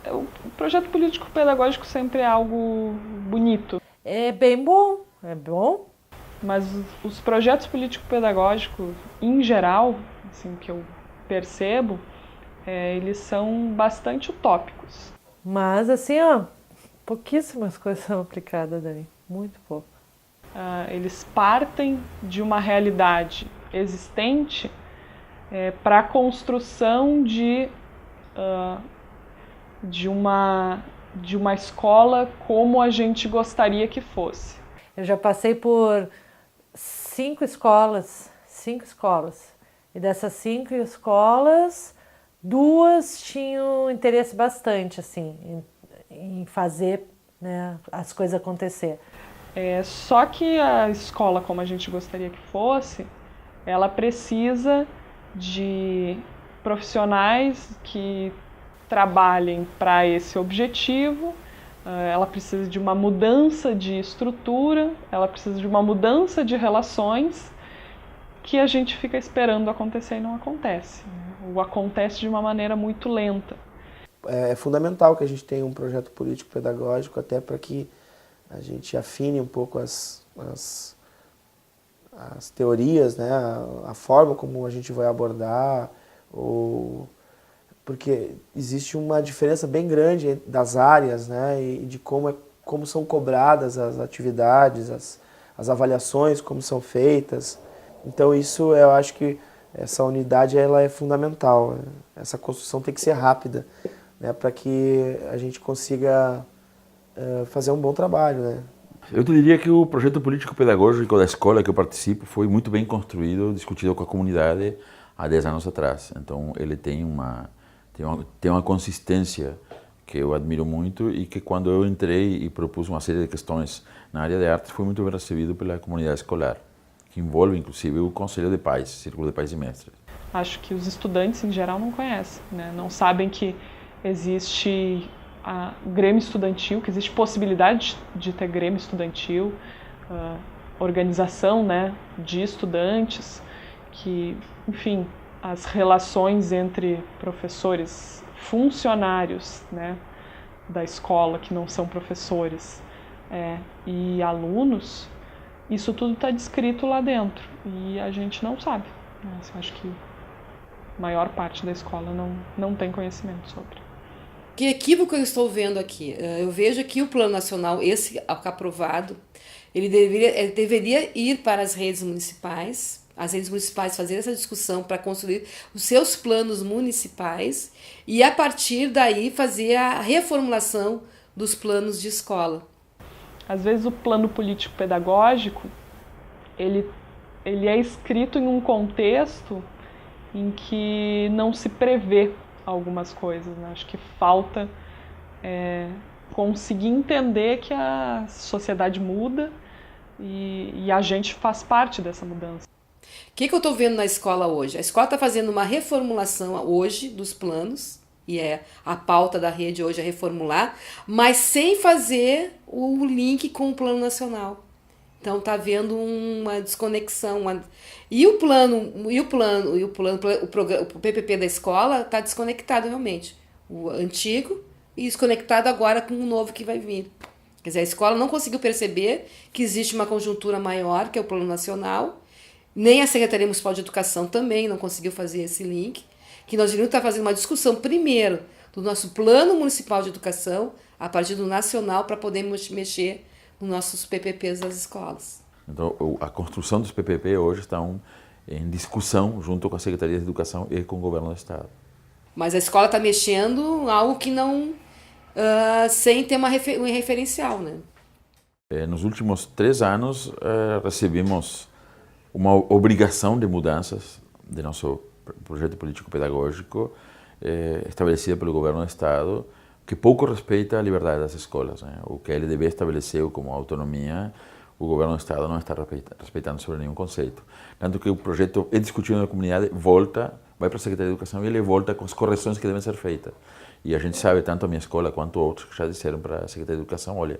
O projeto político-pedagógico sempre é algo bonito. É bem bom, é bom. Mas os projetos político-pedagógicos, em geral, assim, que eu percebo, eles são bastante utópicos. Mas assim, ó, pouquíssimas coisas são aplicadas daí, muito pouco. Eles partem de uma realidade existente para a construção de uma escola como a gente gostaria que fosse. Eu já passei por cinco escolas. E dessas cinco escolas, duas tinham interesse bastante, assim, em fazer, né, as coisas acontecer. Só que a escola como a gente gostaria que fosse, ela precisa de profissionais que trabalhem para esse objetivo, ela precisa de uma mudança de estrutura, ela precisa de uma mudança de relações que a gente fica esperando acontecer e não acontece. Ou acontece de uma maneira muito lenta. É fundamental que a gente tenha um projeto político-pedagógico até para que a gente afine um pouco as teorias, né? A forma como a gente vai abordar, porque existe uma diferença bem grande das áreas, né? E de como são cobradas as atividades, as avaliações, como são feitas. Então isso eu acho que essa unidade ela é fundamental. Essa construção tem que ser rápida, né? Para que a gente consiga fazer um bom trabalho, né? Eu te diria que o projeto político-pedagógico da escola que eu participo foi muito bem construído, discutido com a comunidade há 10 anos atrás. Então ele tem uma consistência que eu admiro muito e que quando eu entrei e propus uma série de questões na área de artes foi muito bem recebido pela comunidade escolar, que envolve inclusive o Conselho de Pais, Círculo de Pais e Mestres. Acho que os estudantes em geral não conhecem, né? Não sabem que existe Grêmio estudantil, que existe possibilidade de ter Grêmio estudantil, organização, né, de estudantes, que, enfim, as relações entre professores, funcionários, né, da escola que não são professores, e alunos, isso tudo está descrito lá dentro e a gente não sabe. Eu acho que a maior parte da escola não tem conhecimento sobre. Que equívoco eu estou vendo aqui? Eu vejo que o Plano Nacional, esse aprovado, ele deveria ir para as redes municipais fazer essa discussão para construir os seus planos municipais e, a partir daí, fazer a reformulação dos planos de escola. Às vezes o plano político-pedagógico, ele é escrito em um contexto em que não se prevê algumas coisas, né? Acho que falta conseguir entender que a sociedade muda e a gente faz parte dessa mudança. O que eu estou vendo na escola hoje? A escola está fazendo uma reformulação hoje dos planos, e a pauta da rede hoje é reformular, mas sem fazer o link com o Plano Nacional. Então está havendo uma desconexão. O PPP da escola está desconectado realmente. O antigo e desconectado agora com o novo que vai vir. Quer dizer, a escola não conseguiu perceber que existe uma conjuntura maior, que é o Plano Nacional, nem a Secretaria Municipal de Educação também não conseguiu fazer esse link, que nós deveríamos estar fazendo uma discussão primeiro do nosso Plano Municipal de Educação, a partir do nacional, para poder mexer nos nossos PPPs das escolas. Então, a construção dos PPP hoje estão em discussão junto com a Secretaria de Educação e com o Governo do Estado. Mas a escola está mexendo algo que não... sem ter um referencial, né? Nos últimos 3 anos, recebemos uma obrigação de mudanças de nosso projeto político-pedagógico estabelecida pelo Governo do Estado, que pouco respeita a liberdade das escolas, né? O que a LDB estabeleceu como autonomia, o Governo do Estado não está respeitando sobre nenhum conceito. Tanto que o projeto é discutido na comunidade, vai para a Secretaria de Educação e ele volta com as correções que devem ser feitas. E a gente sabe, tanto a minha escola quanto outros, que já disseram para a Secretaria de Educação, olha,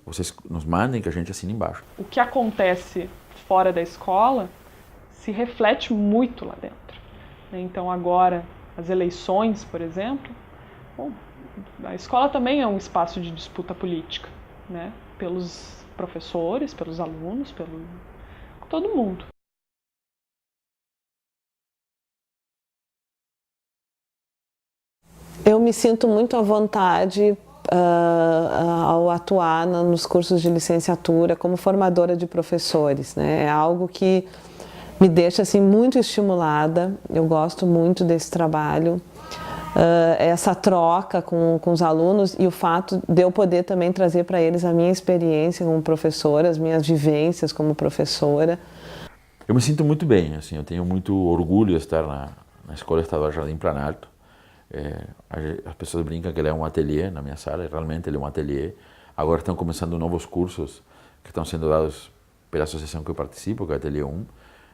vocês nos mandem que a gente assine embaixo. O que acontece fora da escola se reflete muito lá dentro. Então agora, as eleições, por exemplo, A escola também é um espaço de disputa política, né? Pelos professores, pelos alunos, pelo todo mundo. Eu me sinto muito à vontade ao atuar nos cursos de licenciatura como formadora de professores, né? É algo que me deixa assim muito estimulada. Eu gosto muito desse trabalho, essa troca com os alunos e o fato de eu poder também trazer para eles a minha experiência como professora, as minhas vivências como professora. Eu me sinto muito bem, assim, eu tenho muito orgulho de estar na Escola Estadual Jardim Planalto. As pessoas brincam que ele é um ateliê na minha sala, e realmente ele é um ateliê. Agora estão começando novos cursos que estão sendo dados pela associação que eu participo, que é o Ateliê 1.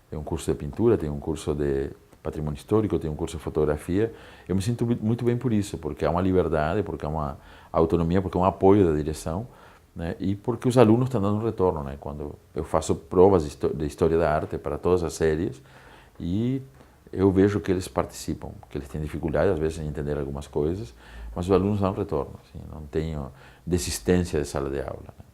Tem um curso de pintura, tem um curso de patrimônio histórico, tem um curso de fotografia. Eu me sinto muito bem por isso, porque há uma liberdade, porque há uma autonomia, porque há um apoio da direção, né? E porque os alunos estão dando um retorno, né? Quando eu faço provas de história da arte para todas as séries, e eu vejo que eles participam, que eles têm dificuldade às vezes em entender algumas coisas, mas os alunos dão retorno, assim, não tenho desistência de sala de aula, né?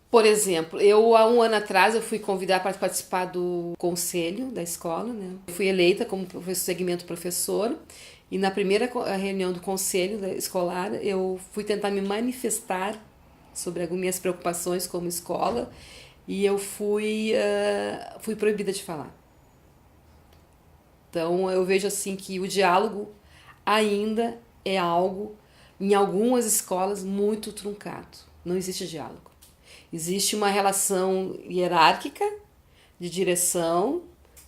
Por exemplo, há um ano atrás eu fui convidada para participar do conselho da escola, né? Eu fui eleita como segmento professor e na primeira reunião do conselho escolar eu fui tentar me manifestar sobre as minhas preocupações como escola e eu fui proibida de falar. Então eu vejo assim que o diálogo ainda é algo, em algumas escolas, muito truncado. Não existe diálogo. Existe uma relação hierárquica de direção,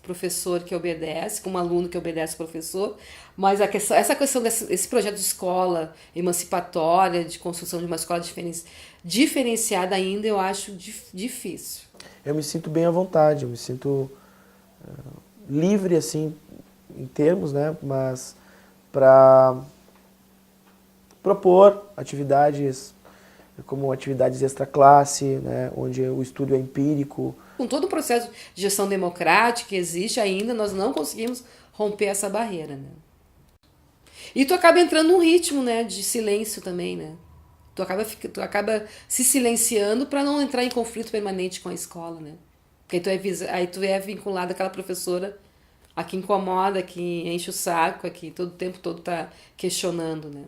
professor que obedece, com um aluno que obedece ao professor, mas essa questão desse projeto de escola emancipatória, de construção de uma escola diferenciada ainda, eu acho difícil. Eu me sinto bem à vontade, eu me sinto livre, assim, em termos, né, mas para propor atividades como atividades extra-classe, né, onde o estudo é empírico. Com todo o processo de gestão democrática que existe ainda, nós não conseguimos romper essa barreira, né? E tu acaba entrando num ritmo, né, de silêncio também, né? Tu acaba se silenciando para não entrar em conflito permanente com a escola, né? Porque aí tu é vinculado àquela professora a que incomoda, que enche o saco, a que todo o tempo todo tá questionando, né?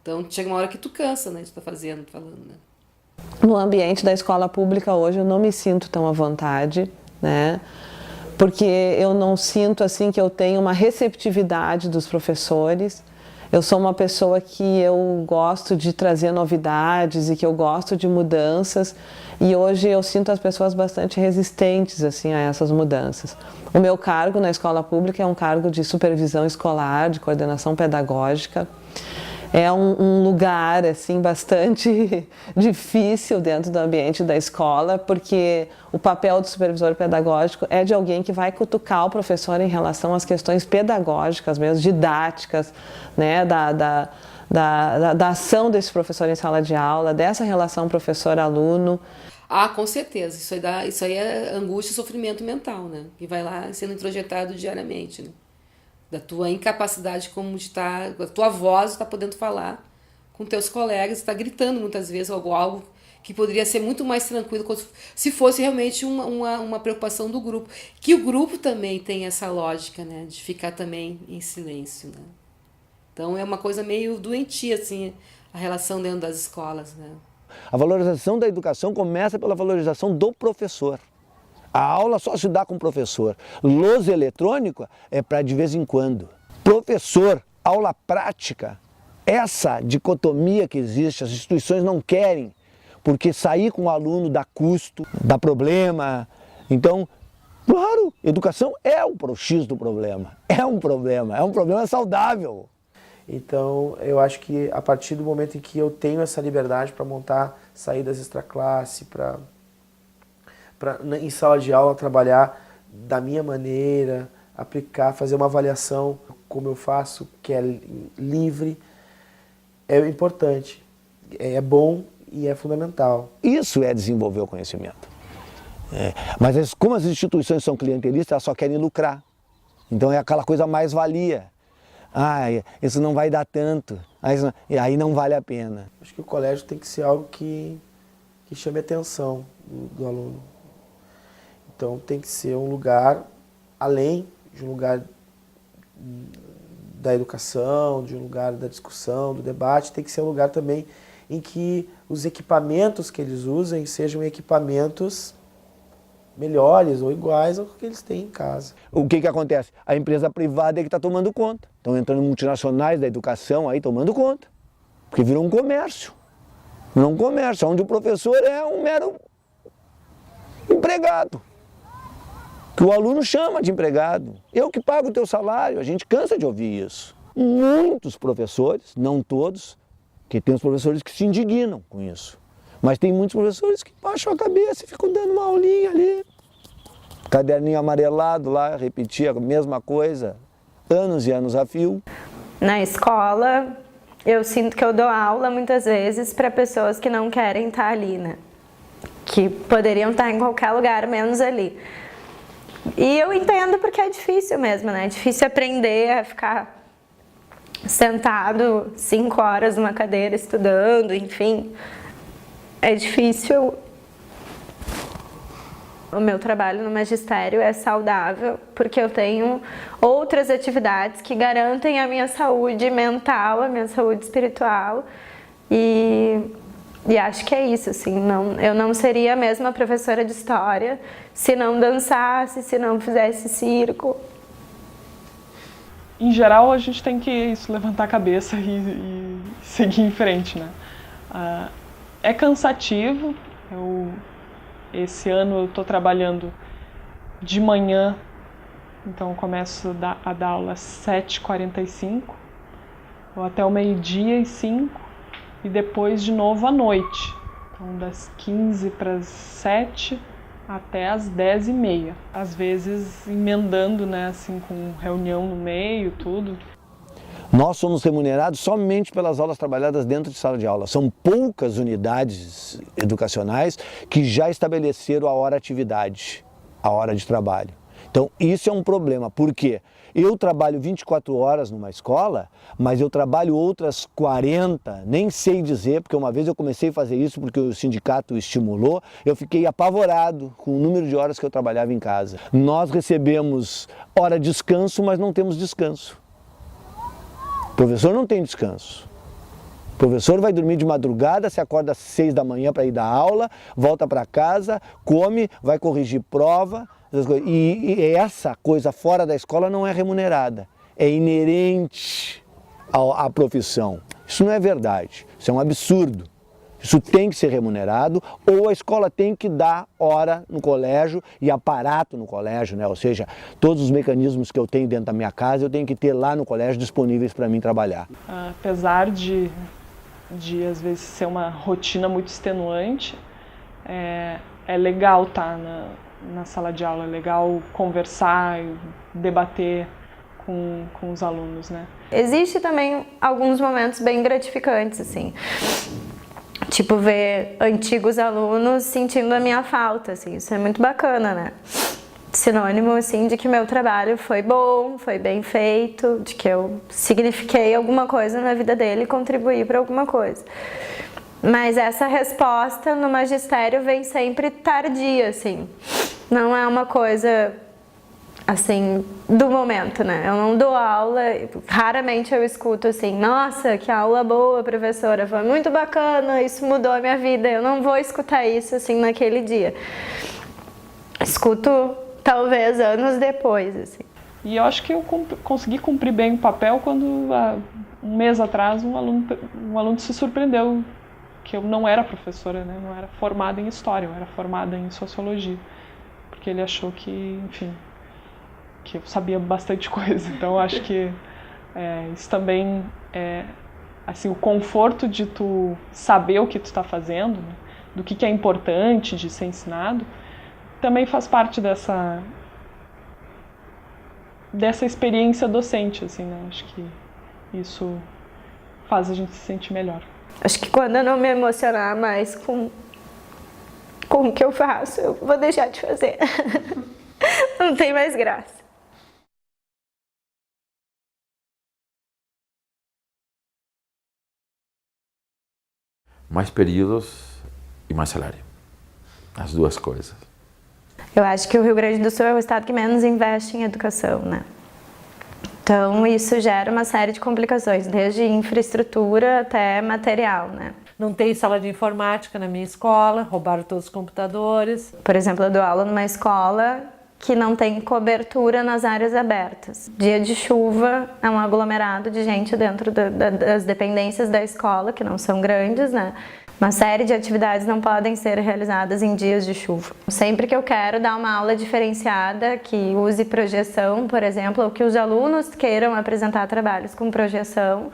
Então chega uma hora que tu cansa, né, de estar falando, né? No ambiente da escola pública hoje eu não me sinto tão à vontade, né? Porque eu não sinto assim que eu tenho uma receptividade dos professores. Eu sou uma pessoa que eu gosto de trazer novidades e que eu gosto de mudanças e hoje eu sinto as pessoas bastante resistentes assim a essas mudanças. O meu cargo na escola pública é um cargo de supervisão escolar, de coordenação pedagógica. É um lugar assim bastante difícil dentro do ambiente da escola, porque o papel do supervisor pedagógico é de alguém que vai cutucar o professor em relação às questões pedagógicas, mesmo didáticas, né, da ação desse professor em sala de aula, dessa relação professor-aluno. Ah, com certeza. Isso aí é angústia e sofrimento mental, né? Que vai lá sendo introjetado diariamente, né? Da tua incapacidade como de estar, a tua voz está podendo falar com teus colegas, está gritando muitas vezes algo que poderia ser muito mais tranquilo se fosse realmente uma preocupação do grupo. Que o grupo também tem essa lógica, né, de ficar também em silêncio, né? Então é uma coisa meio doentia, assim, a relação dentro das escolas, né? A valorização da educação começa pela valorização do professor. A aula só se dá com o professor. Lousa eletrônica é para de vez em quando. Professor, aula prática, essa dicotomia que existe, as instituições não querem, porque sair com o aluno dá custo, dá problema. Então, claro, educação é o X do problema. É um problema saudável. Então, eu acho que a partir do momento em que eu tenho essa liberdade para montar saídas extra-classe, em sala de aula trabalhar da minha maneira, aplicar, fazer uma avaliação como eu faço, que é livre, é importante, é bom e é fundamental. Isso é desenvolver o conhecimento. Mas como as instituições são clientelistas, elas só querem lucrar. Então é aquela coisa mais-valia. isso não vai dar tanto, e aí não vale a pena. Acho que o colégio tem que ser algo que chame a atenção do aluno. Então tem que ser um lugar, além de um lugar da educação, de um lugar da discussão, do debate, tem que ser um lugar também em que os equipamentos que eles usem sejam equipamentos melhores ou iguais ao que eles têm em casa. O que acontece? A empresa privada é que está tomando conta. Estão entrando multinacionais da educação aí tomando conta. Porque virou um comércio. Virou um comércio, onde o professor é um mero empregado. Que o aluno chama de empregado. Eu que pago o teu salário, a gente cansa de ouvir isso. Muitos professores, não todos, que tem os professores que se indignam com isso. Mas tem muitos professores que baixam a cabeça e ficam dando uma aulinha ali. Caderninho amarelado lá, repetia a mesma coisa, anos e anos a fio. Na escola, eu sinto que eu dou aula muitas vezes para pessoas que não querem estar ali, né? Que poderiam estar em qualquer lugar, menos ali. E eu entendo porque é difícil mesmo, né? É difícil aprender a ficar sentado 5 horas numa cadeira estudando, enfim. É difícil. O meu trabalho no magistério é saudável porque eu tenho outras atividades que garantem a minha saúde mental, a minha saúde espiritual. E acho que é isso, assim, eu não seria a mesma professora de história se não dançasse, se não fizesse circo. Em geral, a gente tem que levantar a cabeça e seguir em frente, né? É cansativo. Esse ano eu estou trabalhando de manhã, então eu começo a dar aula às 7h45, ou até o 12h05, e depois de novo à noite, então das 15 para as 7 até as 10h30, às vezes emendando, né, assim, com reunião no meio, tudo. Nós somos remunerados somente pelas aulas trabalhadas dentro de sala de aula. São poucas unidades educacionais que já estabeleceram a hora atividade, a hora de trabalho. Então isso é um problema, porque eu trabalho 24 horas numa escola, mas eu trabalho outras 40, nem sei dizer, porque uma vez eu comecei a fazer isso porque o sindicato estimulou, eu fiquei apavorado com o número de horas que eu trabalhava em casa. Nós recebemos hora de descanso, mas não temos descanso. O professor não tem descanso. O professor vai dormir de madrugada, se acorda às 6 da manhã para ir dar aula, volta para casa, come, vai corrigir prova. E essa coisa fora da escola não é remunerada. É inerente à profissão. Isso não é verdade. Isso é um absurdo. Isso tem que ser remunerado, ou a escola tem que dar hora no colégio e aparato no colégio, né? Ou seja, todos os mecanismos que eu tenho dentro da minha casa, eu tenho que ter lá no colégio disponíveis para mim trabalhar. Apesar de às vezes ser uma rotina muito extenuante, é legal estar na sala de aula, é legal conversar, debater com os alunos, né? Existe também alguns momentos bem gratificantes, assim. Tipo, ver antigos alunos sentindo a minha falta, assim, isso é muito bacana, né? Sinônimo, assim, de que meu trabalho foi bom, foi bem feito, de que eu signifiquei alguma coisa na vida dele e contribuí para alguma coisa. Mas essa resposta no magistério vem sempre tardia, assim. Não é uma coisa, assim, do momento, né? Eu não dou aula, raramente eu escuto assim, nossa, que aula boa, professora, foi muito bacana, isso mudou a minha vida. Eu não vou escutar isso, assim, naquele dia. Escuto, talvez, anos depois, assim. E eu acho que eu consegui cumprir bem o papel quando, um mês atrás, um aluno se surpreendeu que eu não era professora, né? Não era formada em História, eu era formada em Sociologia. Porque ele achou que, enfim, que eu sabia bastante coisa. Então, eu acho que isso também assim, o conforto de tu saber o que tu está fazendo, né? Do que é importante de ser ensinado, também faz parte dessa experiência docente, assim, né? Acho que isso faz a gente se sentir melhor. Acho que quando eu não me emocionar mais com o que eu faço, eu vou deixar de fazer. Não tem mais graça. mais períodos e mais salário. As duas coisas. Eu acho que o Rio Grande do Sul é o estado que menos investe em educação, né? Então, isso gera uma série de complicações, desde infraestrutura até material, né? Não tem sala de informática na minha escola, roubaram todos os computadores. Por exemplo, eu dou aula numa escola que não tem cobertura nas áreas abertas. Dia de chuva é um aglomerado de gente dentro das dependências da escola, que não são grandes, né? Uma série de atividades não podem ser realizadas em dias de chuva. Sempre que eu quero dar uma aula diferenciada, que use projeção, por exemplo, ou que os alunos queiram apresentar trabalhos com projeção,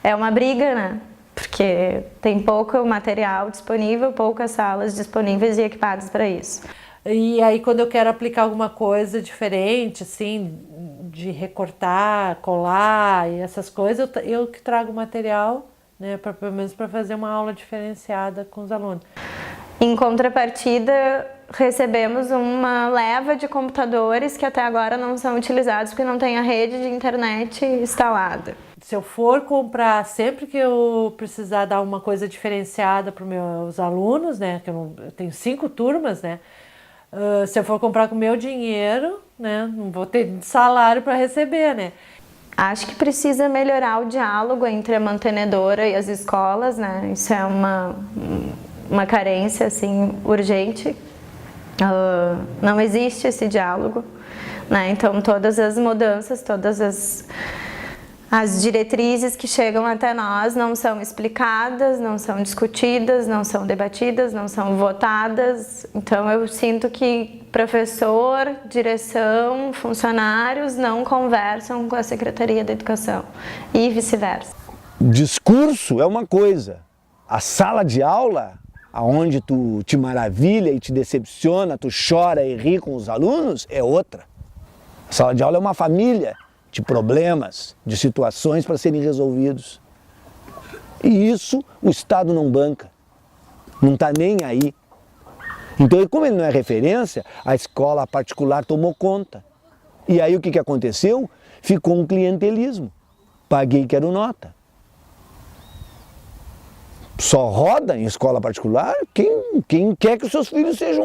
é uma briga, né? Porque tem pouco material disponível, poucas salas disponíveis e equipadas para isso. E aí, quando eu quero aplicar alguma coisa diferente, assim, de recortar, colar e essas coisas, eu que trago material, né, pelo menos para fazer uma aula diferenciada com os alunos. Em contrapartida, recebemos uma leva de computadores que até agora não são utilizados porque não tem a rede de internet instalada. Se eu for comprar, sempre que eu precisar dar uma coisa diferenciada para os meus alunos, né, que eu tenho 5 turmas, né, se eu for comprar com o meu dinheiro, né, não vou ter salário para receber, né. Acho que precisa melhorar o diálogo entre a mantenedora e as escolas, né? Isso é uma carência assim urgente. Não existe esse diálogo, né? Então todas as mudanças, todas as diretrizes que chegam até nós não são explicadas, não são discutidas, não são debatidas, não são votadas. Então eu sinto que professor, direção, funcionários não conversam com a Secretaria da Educação e vice-versa. Discurso é uma coisa, a sala de aula, aonde tu te maravilha e te decepciona, tu chora e ri com os alunos, é outra. A sala de aula é uma família de problemas, de situações para serem resolvidos. E isso o Estado não banca, não está nem aí. Então, como ele não é referência, a escola particular tomou conta. E aí o que aconteceu? Ficou um clientelismo. Paguei, quero nota. Só roda em escola particular quem quer que os seus filhos sejam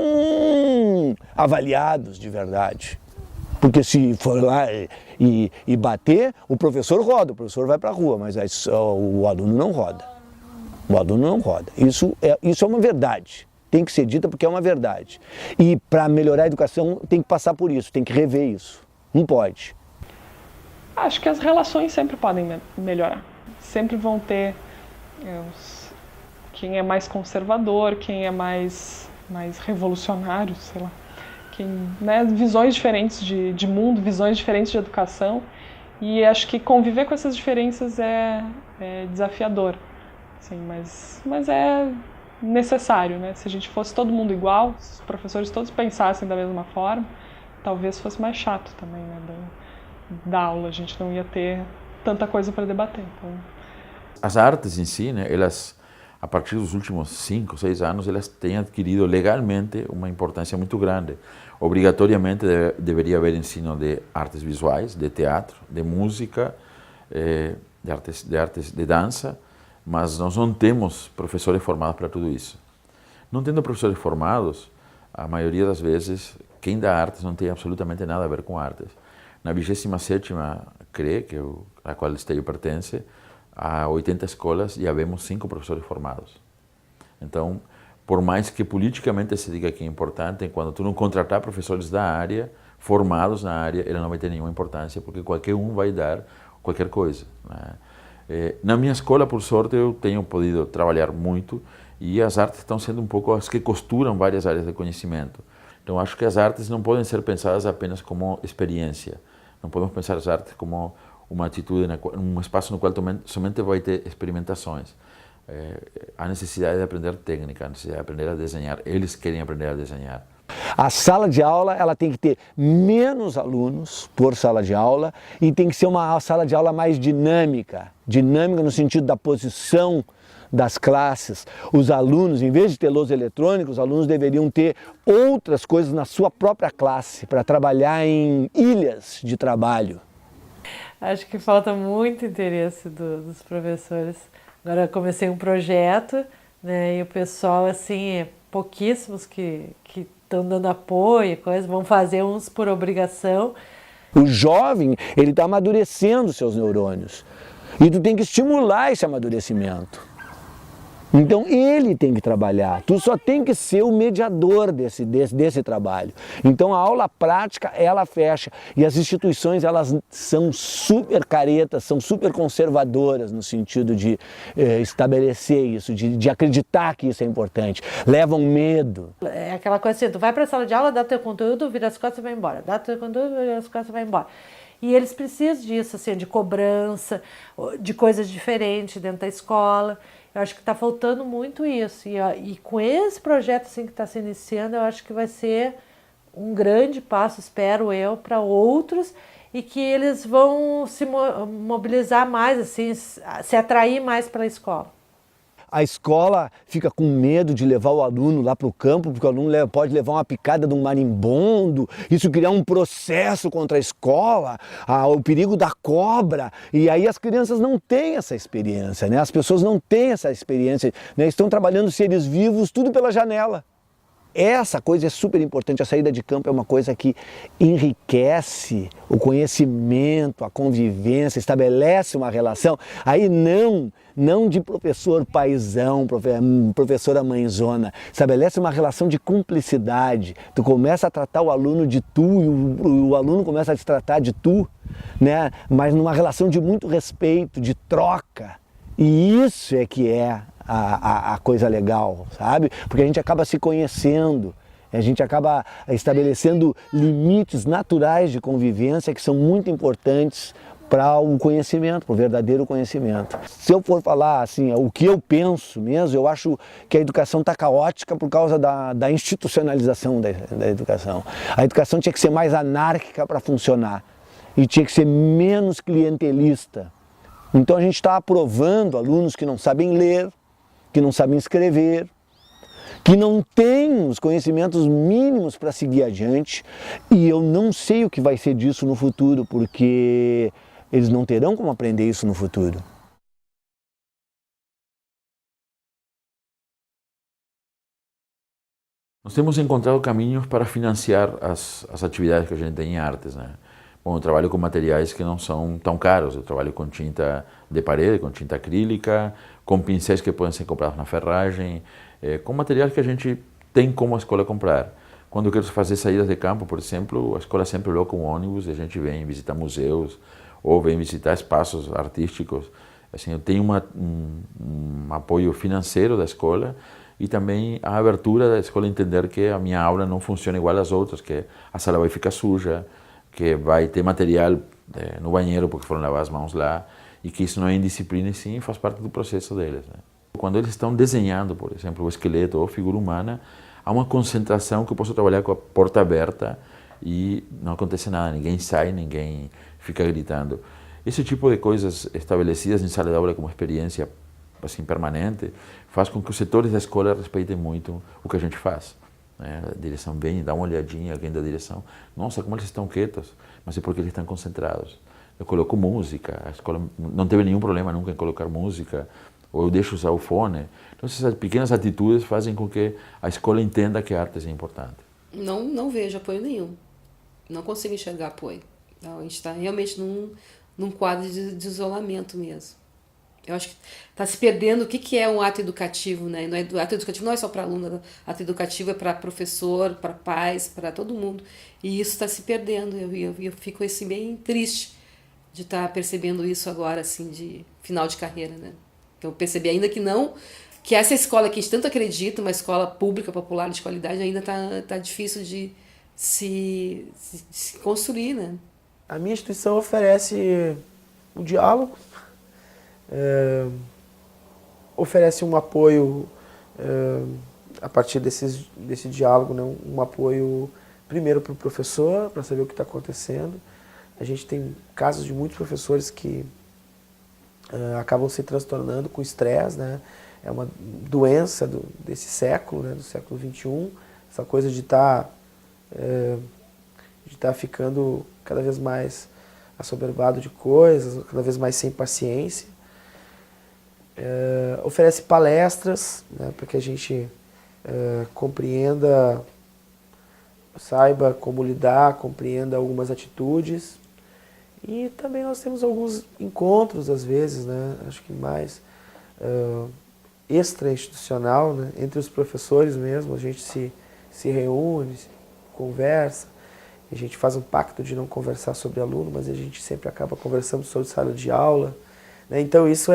avaliados de verdade. Porque se for lá e bater, o professor roda, o professor vai para a rua, mas o aluno não roda. O aluno não roda. Isso é uma verdade. Tem que ser dita porque é uma verdade. E para melhorar a educação tem que passar por isso, tem que rever isso. Não pode. Acho que as relações sempre podem melhorar. Sempre vão ter quem é mais conservador, quem é mais revolucionário, sei lá. Né, visões diferentes de mundo, visões diferentes de educação, e acho que conviver com essas diferenças é desafiador, assim, mas é necessário, né? Se a gente fosse todo mundo igual, se os professores todos pensassem da mesma forma, talvez fosse mais chato também, né, da aula, a gente não ia ter tanta coisa para debater. Então... As artes em si, né, elas, a partir dos últimos 5, 6 anos, elas têm adquirido legalmente uma importância muito grande. Obrigatoriamente deveria haver ensino de artes visuais, de teatro, de música, de artes de dança, mas nós não temos professores formados para tudo isso. Não tendo professores formados, a maioria das vezes, quem dá artes não tem absolutamente nada a ver com artes. Na 27ª CRE, a qual o Esteio pertence, a 80 escolas já vemos 5 professores formados. Então, por mais que politicamente se diga que é importante, quando tu não contratar professores da área, formados na área, ele não vai ter nenhuma importância, porque qualquer um vai dar qualquer coisa, né? Na minha escola, por sorte, eu tenho podido trabalhar muito e as artes estão sendo um pouco as que costuram várias áreas de conhecimento. Então, acho que as artes não podem ser pensadas apenas como experiência. Não podemos pensar as artes como uma atitude, um espaço no qual somente vai ter experimentações. A necessidade de aprender técnica, a necessidade de aprender a desenhar. Eles querem aprender a desenhar. A sala de aula ela tem que ter menos alunos por sala de aula e tem que ser uma sala de aula mais dinâmica. Dinâmica no sentido da posição das classes. Os alunos, em vez de ter lousa eletrônica, os alunos deveriam ter outras coisas na sua própria classe para trabalhar em ilhas de trabalho. Acho que falta muito interesse dos professores. Agora eu comecei um projeto, né? E o pessoal, assim, pouquíssimos que estão dando apoio e coisa, vão fazer uns por obrigação. O jovem, ele está amadurecendo seus neurônios. E tu tem que estimular esse amadurecimento. Então ele tem que trabalhar, tu só tem que ser o mediador desse trabalho. Então a aula prática, ela fecha. E as instituições, elas são super caretas, são super conservadoras no sentido de estabelecer isso, de acreditar que isso é importante. Levam medo. É aquela coisa assim, tu vai para a sala de aula, dá teu conteúdo, vira as costas e vai embora. Dá teu conteúdo, vira as costas e vai embora. E eles precisam disso, assim, de cobrança, de coisas diferentes dentro da escola. Eu acho que está faltando muito isso. E com esse projeto assim, que está se iniciando, eu acho que vai ser um grande passo, espero eu, para outros, e que eles vão se mobilizar mais, assim, se atrair mais para a escola. A escola fica com medo de levar o aluno lá para o campo, porque o aluno pode levar uma picada de um marimbondo, isso criar um processo contra a escola, o perigo da cobra, e aí as crianças não têm essa experiência, né? As pessoas não têm essa experiência, né? Estão trabalhando seres vivos, tudo pela janela. Essa coisa é super importante, a saída de campo é uma coisa que enriquece o conhecimento, a convivência, estabelece uma relação, aí não de professor paizão, professora mãezona, estabelece uma relação de cumplicidade, tu começa a tratar o aluno de tu e o aluno começa a te tratar de tu, né? Mas numa relação de muito respeito, de troca, e isso é que é a coisa legal, sabe? Porque a gente acaba se conhecendo, a gente acaba estabelecendo limites naturais de convivência que são muito importantes para o conhecimento, para o verdadeiro conhecimento. Se eu for falar assim, o que eu penso mesmo, eu acho que a educação está caótica por causa da institucionalização da educação. A educação tinha que ser mais anárquica para funcionar e tinha que ser menos clientelista. Então a gente está aprovando alunos que não sabem ler, que não sabem escrever, que não têm os conhecimentos mínimos para seguir adiante, e eu não sei o que vai ser disso no futuro, porque eles não terão como aprender isso no futuro. Nós temos encontrado caminhos para financiar as atividades que a gente tem em artes, né? Bom, eu trabalho com materiais que não são tão caros, eu trabalho com tinta de parede, com tinta acrílica, com pincéis que podem ser comprados na ferragem, com materiais que a gente tem como a escola comprar. Quando eu quero fazer saídas de campo, por exemplo, a escola sempre loca um ônibus e a gente vem visitar museus ou vem visitar espaços artísticos. Assim, eu tenho um apoio financeiro da escola e também a abertura da escola entender que a minha aula não funciona igual às outras, que a sala vai ficar suja, que vai ter material no banheiro porque foram lavar as mãos lá, e que isso não é indisciplina e sim faz parte do processo deles, né? Quando eles estão desenhando, por exemplo, o esqueleto ou figura humana, há uma concentração que eu posso trabalhar com a porta aberta e não acontece nada, ninguém sai, ninguém fica gritando. Esse tipo de coisas estabelecidas em sala de aula como experiência assim, permanente faz com que os setores da escola respeitem muito o que a gente faz. A direção vem, dá uma olhadinha, alguém da direção, nossa, como eles estão quietos, mas é porque eles estão concentrados. Eu coloco música, a escola não teve nenhum problema nunca em colocar música, ou eu deixo usar o fone. Então essas pequenas atitudes fazem com que a escola entenda que a arte é importante. Não vejo apoio nenhum, não consigo enxergar apoio. Então, a gente está realmente num quadro de isolamento mesmo. Eu acho que está se perdendo o que é um ato educativo, né? O ato educativo não é só para aluno, o ato educativo é para professor, para pais, para todo mundo. E isso está se perdendo. Eu fico assim, bem triste de estar percebendo isso agora, assim, de final de carreira, né? Eu percebi ainda que essa escola que a gente tanto acredita, uma escola pública, popular, de qualidade, ainda tá difícil de se construir, né? A minha instituição oferece um diálogo, oferece um apoio a partir desse diálogo, né? Um apoio primeiro para o professor, para saber o que está acontecendo. A gente tem casos de muitos professores que acabam se transtornando com estresse, né? É uma doença desse século, né? Do século XXI, essa coisa de estar ficando cada vez mais assoberbado de coisas, cada vez mais sem paciência. Oferece palestras, né, para que a gente compreenda, saiba como lidar, compreenda algumas atitudes. E também nós temos alguns encontros, às vezes, né, acho que mais extra-institucional, né, entre os professores mesmo, a gente se reúne, conversa, a gente faz um pacto de não conversar sobre aluno, mas a gente sempre acaba conversando sobre sala de aula, né, então isso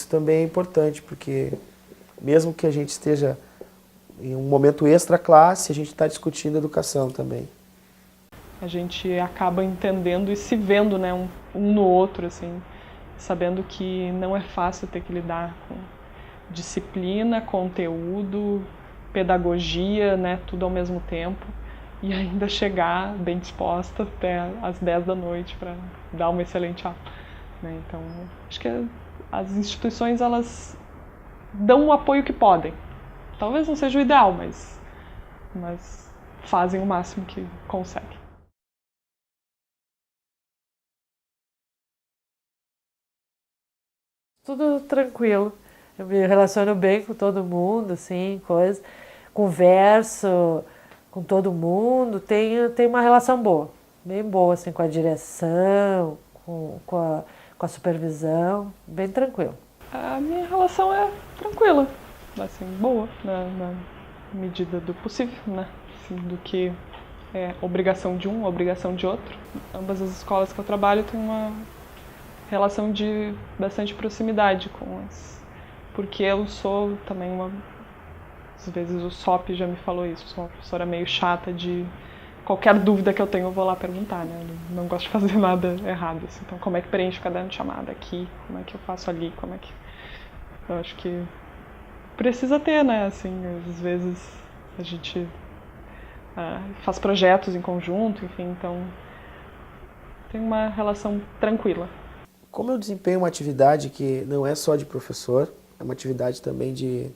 também é importante, porque mesmo que a gente esteja em um momento extra-classe, a gente está discutindo educação também. A gente acaba entendendo e se vendo, né, um no outro, assim, sabendo que não é fácil ter que lidar com disciplina, conteúdo, pedagogia, né, tudo ao mesmo tempo, e ainda chegar bem disposta até às 10 da noite para dar uma excelente aula, né? Então, acho que as instituições, elas dão o apoio que podem. Talvez não seja o ideal, mas fazem o máximo que conseguem. Tudo tranquilo. Eu me relaciono bem com todo mundo, assim, coisa. Converso com todo mundo. Tenho uma relação boa, bem boa, assim, com a direção, com a supervisão, bem tranquilo. A minha relação é tranquila, assim, boa, na medida do possível, né? Assim, do que é obrigação de um, obrigação de outro. Ambas as escolas que eu trabalho têm uma relação de bastante proximidade com as... Porque eu sou também às vezes o SOP já me falou isso, sou uma professora meio chata de... Qualquer dúvida que eu tenho eu vou lá perguntar, né? Eu não gosto de fazer nada errado, assim. Então como é que preenche o caderno de chamada aqui, como é que eu faço ali, como é que... Eu acho que precisa ter, né? Assim, às vezes a gente faz projetos em conjunto, enfim, então tem uma relação tranquila. Como eu desempenho uma atividade que não é só de professor, é uma atividade também de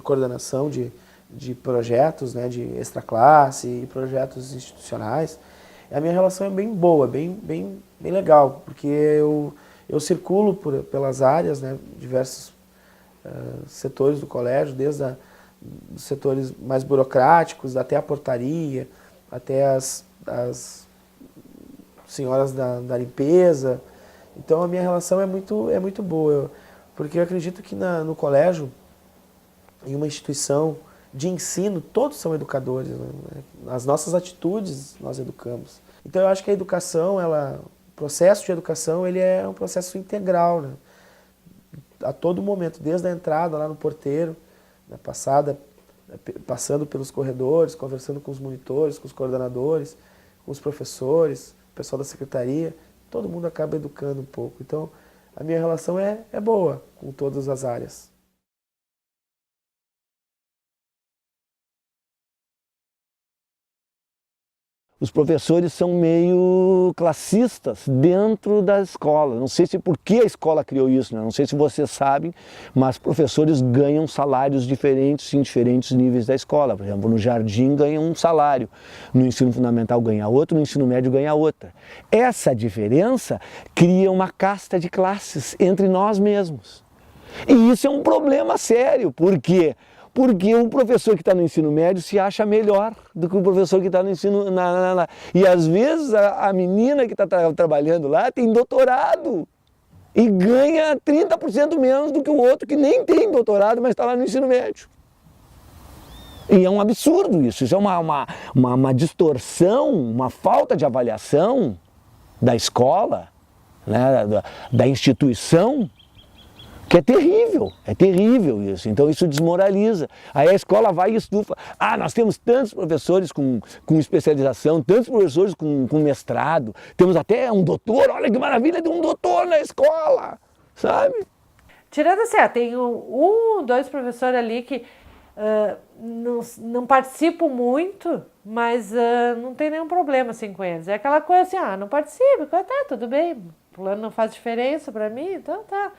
coordenação de projetos, né, de extraclasse e projetos institucionais, a minha relação é bem boa, bem legal, porque eu circulo pelas áreas, né, diversos setores do colégio, desde os setores mais burocráticos, até a portaria, até as senhoras da limpeza. Então a minha relação é muito boa, porque eu acredito que no colégio, em uma instituição de ensino, todos são educadores, né? As nossas atitudes nós educamos. Então eu acho que a educação, o processo de educação, ele é um processo integral, né? A todo momento, desde a entrada lá no porteiro, né, passando pelos corredores, conversando com os monitores, com os coordenadores, com os professores, o pessoal da secretaria, todo mundo acaba educando um pouco. Então, a minha relação é boa com todas as áreas. Os professores são meio classistas dentro da escola. Não sei se por que a escola criou isso, né? Não sei se vocês sabem, mas professores ganham salários diferentes em diferentes níveis da escola. Por exemplo, no jardim ganha um salário, no ensino fundamental ganha outro, no ensino médio ganha outra. Essa diferença cria uma casta de classes entre nós mesmos. E isso é um problema sério, por quê? Porque o professor que está no ensino médio se acha melhor do que o professor que está no ensino... E às vezes a menina que está trabalhando lá tem doutorado e ganha 30% menos do que o outro que nem tem doutorado, mas está lá no ensino médio. E é um absurdo isso, isso é uma distorção, uma falta de avaliação da escola, né, da instituição, que é terrível isso, então isso desmoraliza. Aí a escola vai e estufa. Nós temos tantos professores com especialização, tantos professores com mestrado, temos até um doutor, olha que maravilha, tem um doutor na escola, sabe? Tirando assim, tem dois professores ali que não participam muito, mas não tem nenhum problema assim com eles. É aquela coisa assim, não participa, tá, tudo bem, fulano não faz diferença para mim, então tá.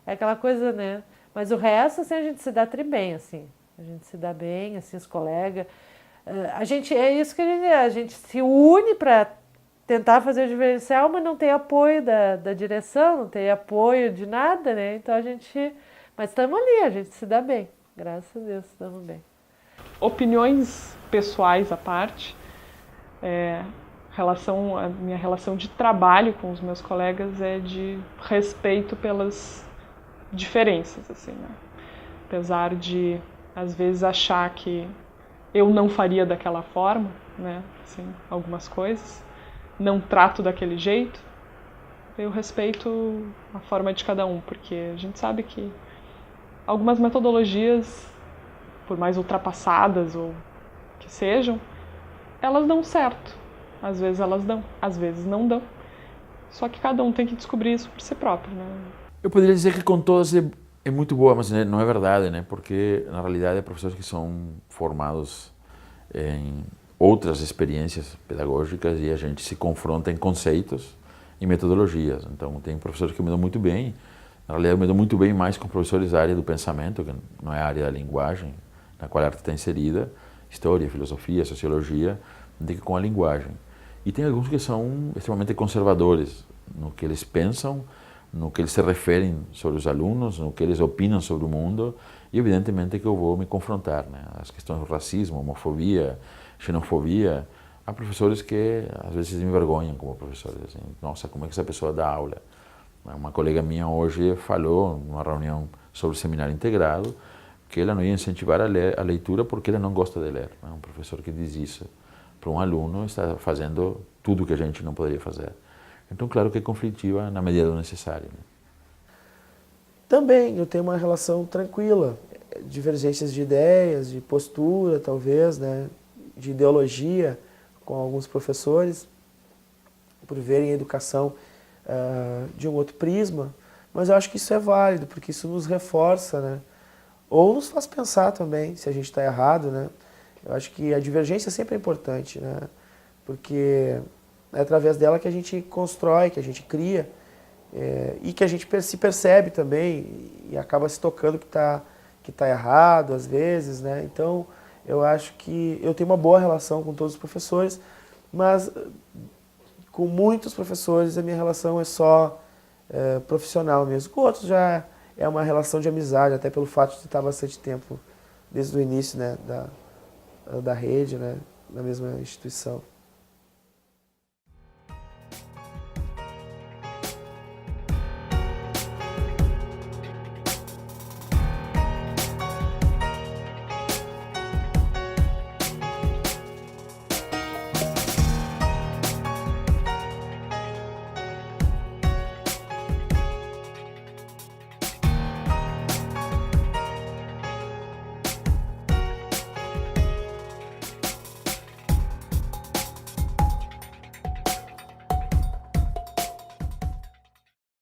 É aquela coisa, né? Mas o resto, assim, a gente se dá bem, assim. A gente se dá bem, assim, os colegas. É isso que a gente se une para tentar fazer o diferencial, mas não tem apoio da direção, não tem apoio de nada, né? Então a gente... Mas estamos ali, a gente se dá bem. Graças a Deus, estamos bem. Opiniões pessoais à parte, a minha relação de trabalho com os meus colegas é de respeito pelas diferenças, assim, né? Apesar de, às vezes, achar que eu não faria daquela forma, né? Assim, algumas coisas, não trato daquele jeito, eu respeito a forma de cada um, porque a gente sabe que algumas metodologias, por mais ultrapassadas ou que sejam, elas dão certo. Às vezes elas dão, às vezes não dão. Só que cada um tem que descobrir isso por si próprio, né? Eu poderia dizer que com todas é muito boa, mas não é verdade, né? Porque na realidade é professores que são formados em outras experiências pedagógicas e a gente se confronta em conceitos e metodologias. Então tem professores que me dão muito bem. Na realidade eu me dou muito bem mais com professores da área do pensamento, que não é a área da linguagem, na qual a arte está inserida, história, filosofia, sociologia, do que com a linguagem. E tem alguns que são extremamente conservadores no que eles pensam, no que eles se referem sobre os alunos, no que eles opinam sobre o mundo, e evidentemente que eu vou me confrontar, né? As questões do racismo, homofobia, xenofobia. Há professores que às vezes me envergonham como professores, assim, nossa, como é que essa pessoa dá aula? Uma colega minha hoje falou, numa reunião sobre o seminário integrado, que ela não ia incentivar a leitura porque ela não gosta de ler. Um professor que diz isso para um aluno está fazendo tudo que a gente não poderia fazer. Então, claro que é conflitiva na medida do necessário, né? Também eu tenho uma relação tranquila, divergências de ideias, de postura, talvez, né, de ideologia com alguns professores, por verem a educação de um outro prisma, mas eu acho que isso é válido, porque isso nos reforça, né, ou nos faz pensar também se a gente está errado, né. Eu acho que a divergência sempre é importante, né, porque é através dela que a gente constrói, que a gente cria, e que a gente se percebe também e acaba se tocando que tá errado às vezes, né? Então, eu acho que eu tenho uma boa relação com todos os professores, mas com muitos professores a minha relação é só profissional mesmo. Com outros já é uma relação de amizade, até pelo fato de estar bastante tempo desde o início, né, da rede, né, na mesma instituição.